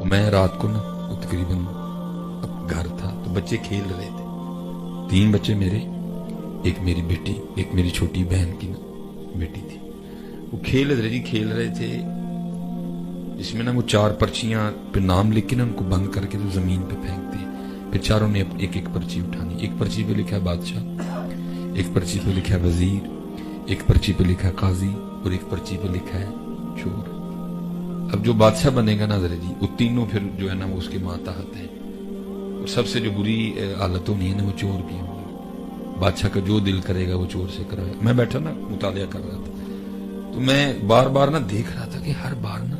میں رات کو نا تقریباً گھر تھا تو بچے کھیل رہے تھے، 3 بچے میرے، ایک میری بیٹی، ایک میری چھوٹی بہن کی نا بیٹی تھی، وہ کھیل رہے تھے جس میں نا وہ 4 پرچیاں پہ نام لکھ کے نا ان کو بند کر کے تو زمین پہ پھینکتے، پھر چاروں نے ایک ایک پرچی اٹھانی، ایک پرچی پہ لکھا ہے بادشاہ، ایک پرچی پہ لکھا ہے وزیر، ایک پرچی پہ لکھا ہے قاضی، اور ایک پرچی پہ لکھا ہے چور۔ اب جو بادشاہ بنے گا نا حضرت جی، وہ تینوں پھر جو ہے نا وہ اس کے ماتحت ہیں، اور سب سے جو بری حالت ہونی ہے نا وہ چور کی ہونی، بادشاہ کا جو دل کرے گا وہ چور سے کرے گا۔ میں بیٹھا نا مطالعہ کر رہا تھا تو میں بار بار نا دیکھ رہا تھا کہ ہر بار نا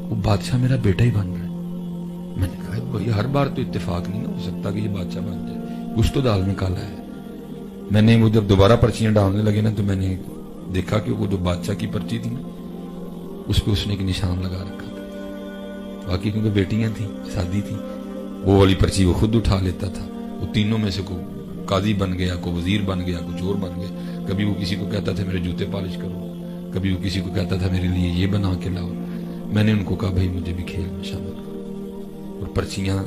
وہ بادشاہ میرا بیٹا ہی بن رہا ہے۔ میں نے کہا بھائی ہر بار تو اتفاق نہیں نا ہو سکتا کہ یہ بادشاہ بن جائے، کچھ تو دال میں کالا ہے۔ میں نے وہ جب دوبارہ پرچیاں ڈالنے لگے نا تو میں نے دیکھا کہ وہ جو بادشاہ کی پرچی تھی نا اس پہ اس نے ایک نشان لگا رکھا تھا، باقی کیونکہ بیٹیاں تھیں، شادی تھی، وہ والی پرچی وہ خود اٹھا لیتا تھا۔ وہ تینوں میں سے کوئی قاضی بن گیا، کوئی وزیر بن گیا، کوئی چور بن گیا۔ کبھی وہ کسی کو کہتا تھا میرے جوتے پالش کرو، کبھی وہ کسی کو کہتا تھا میرے لیے یہ بنا کے لاؤ۔ میں نے ان کو کہا بھائی مجھے بھی کھیل میں شامل کرو، اور پرچیاں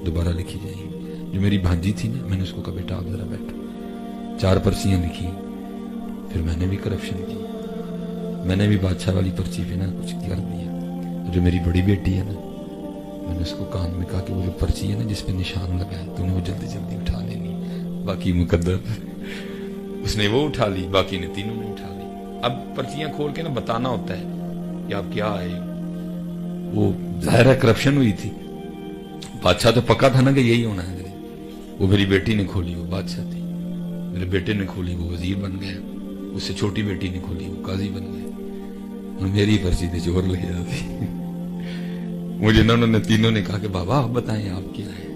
دوبارہ لکھی جائیں گی۔ جو میری بھانجی تھی نا، میں نے اس کو کہا بیٹا آپ ذرا بیٹھو، 4 پرچیاں لکھی، پھر میں نے بھی کرپشن کی، میں نے بھی بادشاہ والی پرچی پہ نا کچھ کر دیا۔ جو میری بڑی بیٹی ہے نا، میں نے اس کو کان میں کہا کہ وہ جو پرچی ہے نا جس پہ نشان لگا ہے تو نے وہ جلدی جلدی اٹھا لینی، باقی مقدر۔ اس نے وہ اٹھا لی، باقی نے تینوں نے اٹھا لی۔ اب پرچیاں کھول کے نا بتانا ہوتا ہے کہ آپ کیا آئے ہو۔ وہ ظاہر ہے کرپشن ہوئی تھی، بادشاہ تو پکا تھا نا کہ یہی ہونا ہے۔ وہ میری بیٹی نے کھولی وہ بادشاہ تھی، میرے بیٹے نے کھولی وہ وزیر بن گیا، اس سے چھوٹی بیٹی نے کھولی وہ قاضی بن گیا، اور میری پرچی تھی چور لے جاتی۔ مجھے انہوں نے تینوں نے کہا کہ بابا آپ بتائیں آپ کیا ہے۔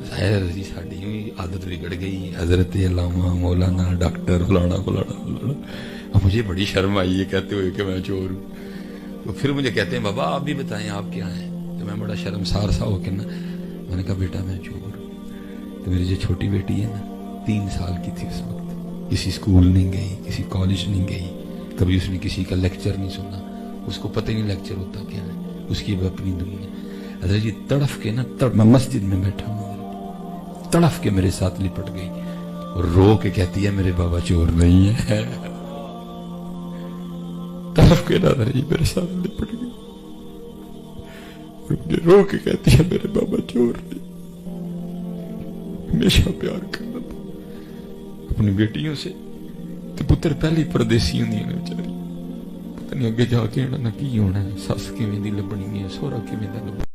ظاہر جی ساڑی ہوئی عادت بگڑ گئی، حضرت علامہ مولانا ڈاکٹر فلانا فلانا۔ اب مجھے بڑی شرم آئی ہے کہتے ہوئے کہ میں چور ہوں۔ تو پھر مجھے کہتے ہیں بابا آپ بھی بتائیں آپ کیا ہیں، تو میں بڑا شرمسار سا ہو کے نا میں نے کہا بیٹا میں چور ہوں۔ تو میری جو چھوٹی بیٹی ہے نا 3 سال کی تھی اس وقت، کسی اسکول نہیں گئی، کسی کالج نہیں گئی، کبھی اس نے کسی کا لیکچر نہیں سنا، اس کو پتہ نہیں لیکچر ہوتا کیا ہے، اس کی بھی اپنی دنیا۔ حضرت جی تڑف کے نا میں مسجد میں بیٹھا ہوں، تڑف کے میرے ساتھ لپٹ گئی اور رو کے کہتی ہے میرے بابا چور نہیں ہے۔ تڑف کے نا حضرت جی میرے ساتھ لپٹ گئی اور مجھے رو کے کہتی ہے میرے بابا چور نہیں۔ ہمیشہ پیار کرنا تھا اپنی بیٹیوں سے، تو پتر پہلی پردیسی ہوندی ہے بیچاری، پتہ نہیں اگے جا کے نہ کی ہونا ہے، سس کیویں دی لبنی ہے، سوہرا کیویں دا لبنا۔